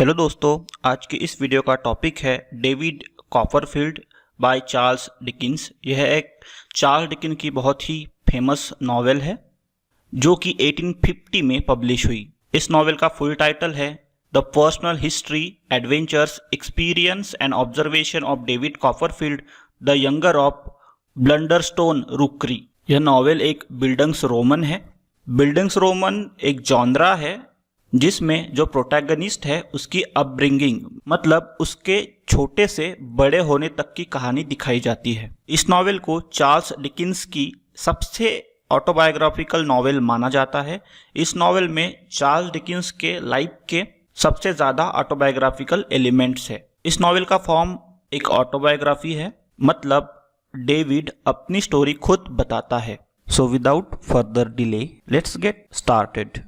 Hello दोस्तों, आज की इस वीडियो का टॉपिक है David Copperfield by Charles Dickens. यह एक चार्ल्स डिकिंस की बहुत ही फेमस नॉवेल है जो कि 1850 में पब्लिश हुई। इस नॉवेल का फुल टाइटल है the personal history, adventures, experience and observation of David Copperfield the younger of Blunderstone Rookery. यह नॉवेल एक बिल्डिंग्स रोमन है। बिल्डिंग्स रोमन एक जॉनरा है जिसमें जो प्रोटैगनिस्ट है उसकी अपब्रिंगिंग मतलब उसके छोटे से बड़े होने तक की कहानी दिखाई जाती है। इस नॉवेल को चार्ल्स डिकिंस की सबसे ऑटोबायोग्राफिकल नॉवेल माना जाता है। इस नॉवेल में चार्ल्स डिकिंस के लाइफ के सबसे ज़्यादा ऑटोबायोग्राफिकल एलिमेंट्स है। इस नॉवेल का फॉर्म एक ऑटोबायोग्राफी है, मतलब डेविड अपनी स्टोरी खुद बताता है। So without further delay let's get started.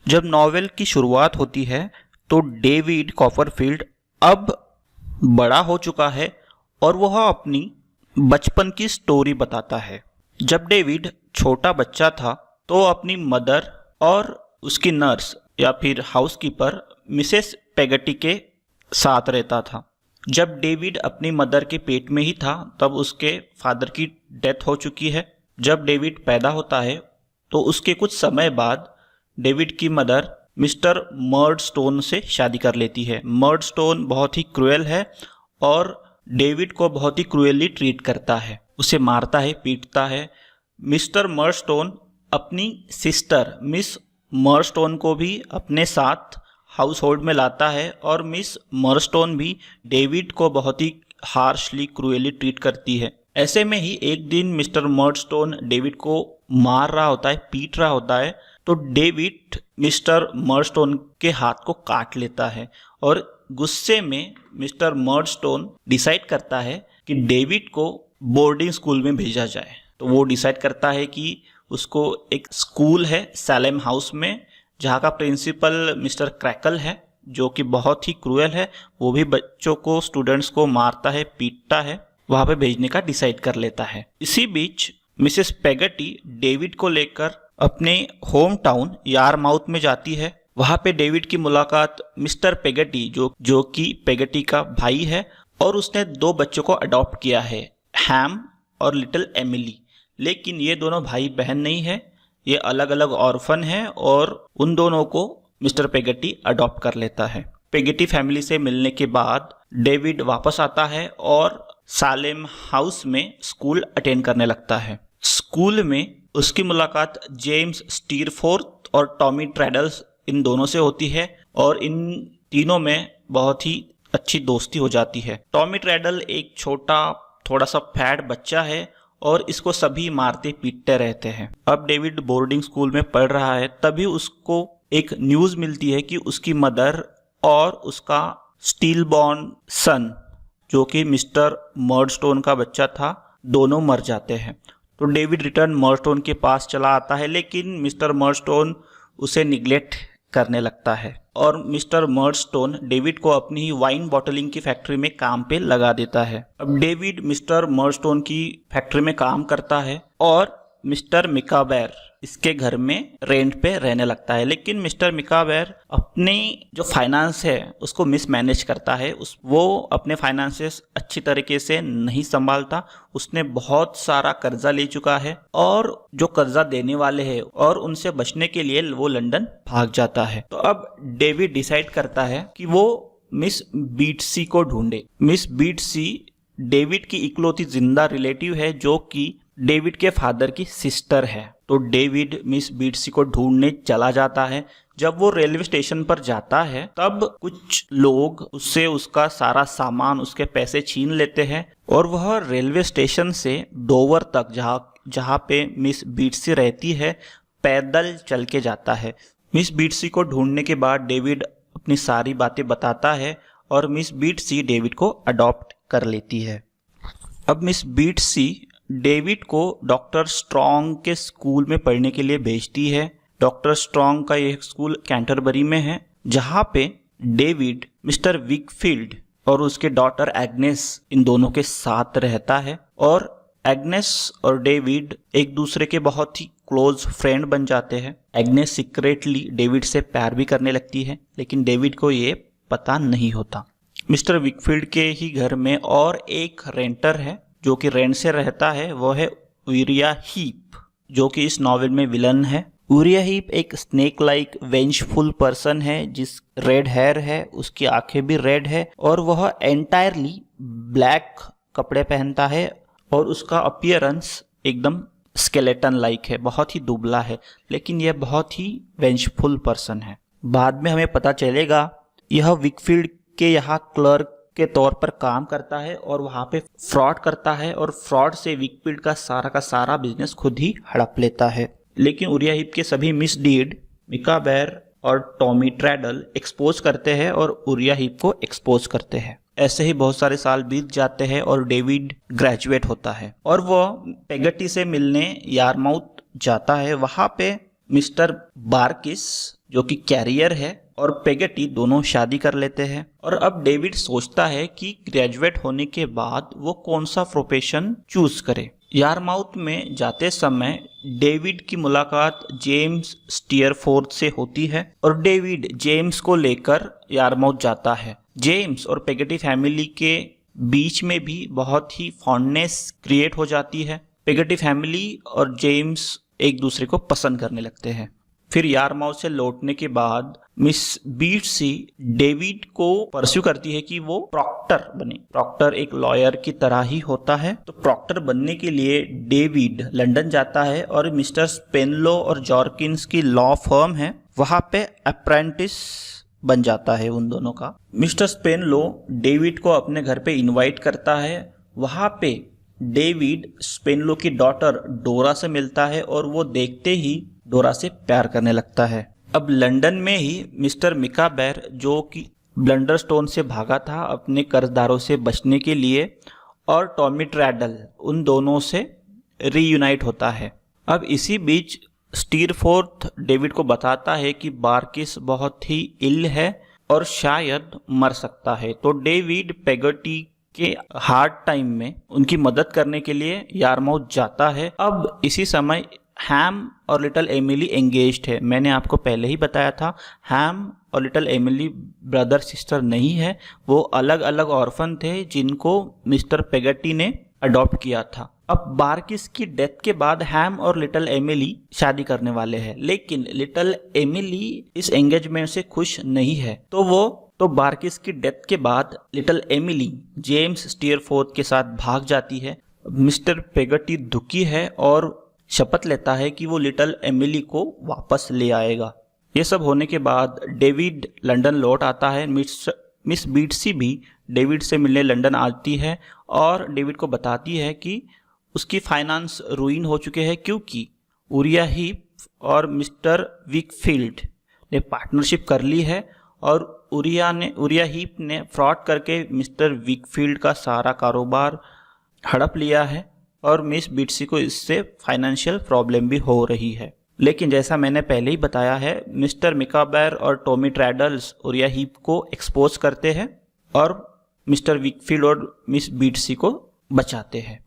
जब नॉवेल की शुरुआत होती है तो डेविड कॉपरफील्ड अब बड़ा हो चुका है और वह अपनी बचपन की स्टोरी बताता है। जब डेविड छोटा बच्चा था तो अपनी मदर और उसकी नर्स या फिर हाउसकीपर मिसेस पेगटी के साथ रहता था। जब डेविड अपनी मदर के पेट में ही था तब उसके फादर की डेथ हो चुकी है। जब डेविड पैदा होता है तो उसके कुछ समय बाद डेविड की मदर मिस्टर मर्डस्टोन से शादी कर लेती है। मर्डस्टोन बहुत ही क्रूएल है और डेविड को बहुत ही क्रूएली ट्रीट करता है, उसे मारता है, पीटता है। मिस्टर मर्डस्टोन अपनी सिस्टर मिस मर्डस्टोन को भी अपने साथ हाउस होल्ड में लाता है और मिस मर्डस्टोन भी डेविड को बहुत ही हार्शली क्रूएली ट्रीट करती है। ऐसे में ही एक दिन मिस्टर मर्डस्टोन डेविड को मार रहा होता है, पीट रहा होता है, तो डेविड मिस्टर मर्डस्टोन के हाथ को काट लेता है और गुस्से में मिस्टर मर्डस्टोन डिसाइड करता है कि डेविड को बोर्डिंग स्कूल में भेजा जाए। तो वो डिसाइड करता है कि उसको एक स्कूल है सैलेम हाउस में, जहाँ का प्रिंसिपल मिस्टर क्रैकल है जो कि बहुत ही क्रूएल है, वो भी बच्चों को, स्टूडेंट्स को मारता है, पीटता है, वहाँ पे भेजने का डिसाइड कर लेता है। इसी बीच मिसेस पेगटी डेविड को लेकर अपने होम टाउन यारमाउथ में जाती है। वहाँ पे डेविड की मुलाकात मिस्टर पेगटी जो कि पेगटी का भाई है और उसने 2 बच्चों को अडॉप्ट किया है, हैम और लिटिल एमिली। लेकिन ये दोनों भाई बहन नहीं है, ये अलग अलग ऑर्फन है और उन दोनों को मिस्टर पेगटी अडॉप्ट कर लेता है। पेगटी फैमिली से मिलने के बाद डेविड वापस आता है और सालेम हाउस में स्कूल अटेंड करने लगता है। स्कूल में उसकी मुलाकात जेम्स स्टीरफोर्थ और टॉमी ट्रेडल्स इन दोनों से होती है और इन तीनों में बहुत ही अच्छी दोस्ती हो जाती है। टॉमी ट्रेडल एक छोटा थोड़ा सा फैट बच्चा है और इसको सभी मारते पीटते रहते हैं। अब डेविड बोर्डिंग स्कूल में पढ़ रहा है, तभी उसको एक न्यूज़ मिलती है कि उसकी मदर और उसका स्टील बॉर्न सन जो कि मिस्टर मर्डस्टोन का बच्चा था, दोनों मर जाते हैं। तो डेविड रिटर्न मर्डस्टोन के पास चला आता है, लेकिन मिस्टर मर्डस्टोन उसे निग्लेक्ट करने लगता है और मिस्टर मर्डस्टोन डेविड को अपनी ही वाइन बॉटलिंग की फैक्ट्री में काम पे लगा देता है। अब डेविड मिस्टर मर्डस्टोन की फैक्ट्री में काम करता है और मिस्टर मिकाबेर इसके घर में रेंट पे रहने लगता है। लेकिन मिस्टर मिकाबेर अपनी जो फाइनेंस है उसको मिसमैनेज करता है। वो अपने फाइनेंसेस अच्छी तरीके से नहीं संभालता। उसने बहुत सारा कर्जा ले चुका है और जो कर्जा देने वाले हैं और उनसे बचने के लिए वो लंदन भाग जाता है। तो अब डेविड डिसाइड करता है कि वो मिस बीटसी को ढूंढे। मिस बीटसी डेविड की इकलौती जिंदा रिलेटिव है जो कि डेविड के फादर की सिस्टर है। तो डेविड मिस बीटसी को ढूंढने चला जाता है। जब वो रेलवे स्टेशन पर जाता है तब कुछ लोग उससे उसका सारा सामान, उसके पैसे छीन लेते हैं और वह रेलवे स्टेशन से डोवर तक जहाँ पे मिस बीटसी रहती है पैदल चल के जाता है। मिस बीटसी को ढूंढने के बाद डेविड अपनी सारी बातें बताता है और मिस बीटसी डेविड को अडॉप्ट कर लेती है। अब मिस बीटसी डेविड को डॉक्टर स्ट्रॉन्ग के स्कूल में पढ़ने के लिए भेजती है। डॉक्टर स्ट्रॉन्ग का यह स्कूल कैंटरबरी में है, जहाँ पे डेविड मिस्टर विकफील्ड और उसके डॉटर एग्नेस इन दोनों के साथ रहता है। और एग्नेस और डेविड एक दूसरे के बहुत ही क्लोज फ्रेंड बन जाते हैं। एग्नेस सीक्रेटली डेविड से प्यार भी करने लगती है, लेकिन डेविड को ये पता नहीं होता। मिस्टर विकफील्ड के ही घर में और एक रेंटर है जो कि रेंट से रहता है, वो है यूरिया हीप, जो कि इस नॉवेल में विलन है। यूरिया हीप एक स्नेक लाइक वेंजफुल पर्सन है, जिस रेड हेयर है, उसकी आंखें भी रेड है और वह एंटायरली ब्लैक कपड़े पहनता है और उसका अपीयरेंस एकदम स्केलेटन लाइक है, बहुत ही दुबला है, लेकिन यह बहुत ही वेंजफुल पर्सन है। बाद में हमें पता चलेगा यह विकफील्ड के यहाँ क्लर्क के तौर पर काम करता है और वहाँ पे फ्रॉड करता है और फ्रॉड से विकफील्ड का सारा बिजनेस खुद ही हड़प लेता है। लेकिन यूरिया हीप के सभी मिसडीड मिका बेर और टॉमी ट्रेडल एक्सपोज करते हैं और यूरिया हीप को एक्सपोज करते हैं। ऐसे ही बहुत सारे साल बीत जाते हैं और डेविड ग्रेजुएट होता है और वो पेगटी से मिलने यारमाउथ जाता है। वहाँ पे मिस्टर बार्किस जो कि कैरियर है और पेगटी दोनों शादी कर लेते हैं। और अब डेविड सोचता है कि ग्रेजुएट होने के बाद वो कौन सा प्रोफेशन चूज करे। यारमाउथ में जाते समय डेविड की मुलाकात जेम्स स्टीयरफोर्थ से होती है और डेविड जेम्स को लेकर यारमाउथ जाता है। जेम्स और पेगटी फैमिली के बीच में भी बहुत ही फॉन्डनेस क्रिएट हो जाती है। पेगटी फैमिली और जेम्स एक दूसरे को पसंद करने लगते हैं। फिर यारमाउथ से लौटने के बाद मिस बीट्सी डेविड को परस्यू करती है कि वो प्रॉक्टर बने। प्रॉक्टर एक लॉयर की तरह ही होता है, तो प्रॉक्टर बनने के लिए डेविड लंदन जाता है और मिस्टर स्पेनलो और जॉर्किंस की लॉ फर्म है, वहां पे अप्रेंटिस बन जाता है उन दोनों का। मिस्टर स्पेनलो डेविड को अपने घर पे इनवाइट करता है। वहां पे डेविड स्पेनलो की डॉटर डोरा से मिलता है और वो देखते ही डोरा से प्यार करने लगता है। अब लंदन में ही मिस्टर मिका बेर जो कि ब्लंडरस्टोन से भागा था अपने कर्जदारों से बचने के लिए, और टॉमी ट्रेडल उन दोनों से रीयूनाइट होता है। अब इसी बीच स्टीयरफोर्थ डेविड को बताता है कि बार्किस बहुत ही इल है और शायद मर सकता है, तो डेविड पेगटी के हार्ड टाइम में उनकी मदद करने के लिए यारमाउथ जाता है। अब इसी समय हैम और लिटिल एमिली एंगेज्ड है। मैंने आपको पहले ही बताया था हैम और लिटिल एमिली ब्रदर सिस्टर नहीं है, वो अलग अलग ऑर्फन थे जिनको मिस्टर पेगटी ने अडॉप्ट किया था। अब बार्किस की डेथ के बाद हैम और लिटिल एमिली शादी करने वाले हैं, लेकिन लिटिल एमिली इस एंगेजमेंट से खुश नहीं है, तो बार्किस की डेथ के बाद लिटिल एमिली जेम्स स्टीयरफोर्थ के साथ भाग जाती है। मिस्टर पेगटी दुखी है और शपथ लेता है कि वो लिटिल एमिली को वापस ले आएगा। ये सब होने के बाद डेविड लंदन लौट आता है। मिस बीट्सी भी डेविड से मिलने लंदन आती है और डेविड को बताती है कि उसकी फाइनेंस रुइन हो चुके हैं क्योंकि यूरिया हीप और मिस्टर विकफील्ड ने पार्टनरशिप कर ली है और यूरिया हीप ने फ्रॉड करके मिस्टर विकफील्ड का सारा कारोबार हड़प लिया है और मिस बीट्सी को इससे फाइनेंशियल प्रॉब्लम भी हो रही है। लेकिन जैसा मैंने पहले ही बताया है, मिस्टर मिका बेर और टॉमी ट्रेडल्स यूरिया हीप को एक्सपोज करते हैं और मिस्टर विकफील्ड और मिस बीट्सी को बचाते हैं।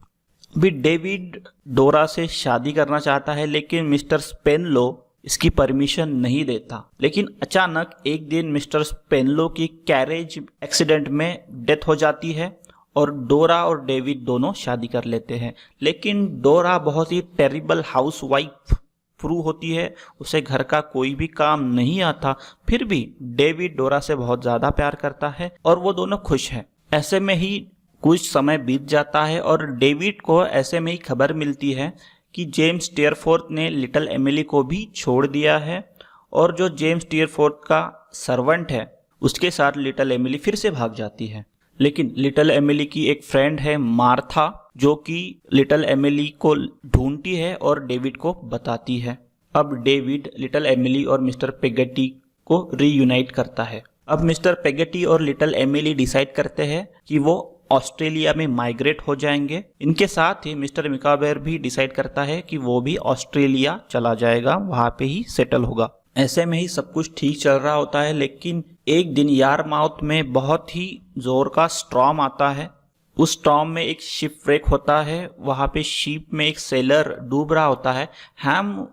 भी डेविड डोरा से शादी करना चाहता है, लेकिन मिस्टर स्पेनलो इसकी परमिशन नहीं देता। लेकिन अचानक एक दिन मिस्टर स्पेनलो की कैरेज एक्सीडेंट में डेथ हो जाती है और डोरा और डेविड दोनों शादी कर लेते हैं। लेकिन डोरा बहुत ही टेरिबल हाउसवाइफ प्रूव होती है, उसे घर का कोई भी काम नहीं आता। फिर भी डेविड डोरा से बहुत ज़्यादा प्यार करता है और वो दोनों खुश हैं। ऐसे में ही कुछ समय बीत जाता है और डेविड को ऐसे में ही खबर मिलती है कि जेम्स स्टीयरफोर्थ ने लिटिल एमिली को भी छोड़ दिया है और जो जेम्स स्टीयरफोर्थ का सर्वेंट है उसके साथ लिटिल एमिली फिर से भाग जाती है। लेकिन लिटिल एमिली की एक फ्रेंड है मार्था, जो कि लिटिल एमिली को ढूंढती है और डेविड को बताती है। अब डेविड लिटिल एमिली और मिस्टर पेगटी को रीयूनाइट करता है। अब मिस्टर पेगटी और लिटिल एमिली डिसाइड करते हैं कि वो ऑस्ट्रेलिया में माइग्रेट हो जाएंगे। इनके साथ ही मिस्टर मिका बेर भी डिसाइड करता है कि वो भी ऑस्ट्रेलिया चला जाएगा, वहां पे ही सेटल होगा। ऐसे में ही सब कुछ ठीक चल रहा होता है, लेकिन एक दिन यारमाउथ में बहुत ही जोर का स्टॉर्म आता है। उस स्टॉर्म में एक शिपव्रेक होता है। वहाँ पे शिप में एक सेलर डूब रहा होता है। हैम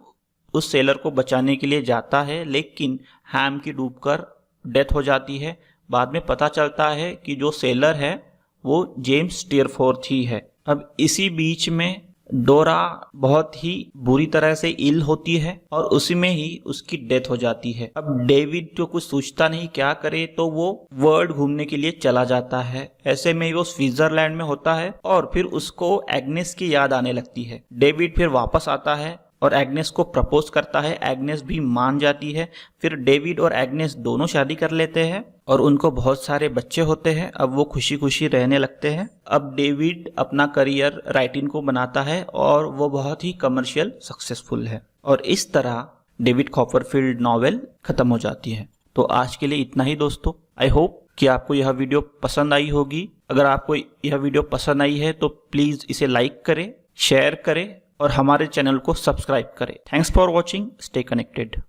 उस सेलर को बचाने के लिए जाता है, लेकिन हैम की डूबकर डेथ हो जाती है। बाद में पता चलता है कि जो सेलर है वो जेम्स स्टीयरफोर्थ ही है। अब इसी बीच में डोरा बहुत ही बुरी तरह से इल होती है और उसी में ही उसकी डेथ हो जाती है। अब डेविड जो कुछ सोचता नहीं क्या करे, तो वो वर्ल्ड घूमने के लिए चला जाता है। ऐसे में वो स्विट्जरलैंड में होता है और फिर उसको एग्नेस की याद आने लगती है। डेविड फिर वापस आता है और एग्नेस को प्रपोज करता है। एग्नेस भी मान जाती है। फिर डेविड और एग्नेस दोनों शादी कर लेते हैं और उनको बहुत सारे बच्चे होते हैं। अब वो खुशी खुशी रहने लगते हैं। अब डेविड अपना करियर राइटिंग को बनाता है और वो बहुत ही कमर्शियल सक्सेसफुल है। और इस तरह डेविड कॉपरफील्ड नॉवेल खत्म हो जाती है। तो आज के लिए इतना ही दोस्तों। आई होप कि आपको यह वीडियो पसंद आई होगी। अगर आपको यह वीडियो पसंद आई है तो प्लीज़ इसे लाइक करें, शेयर करें और हमारे चैनल को सब्सक्राइब करें। Thanks for watching. Stay connected.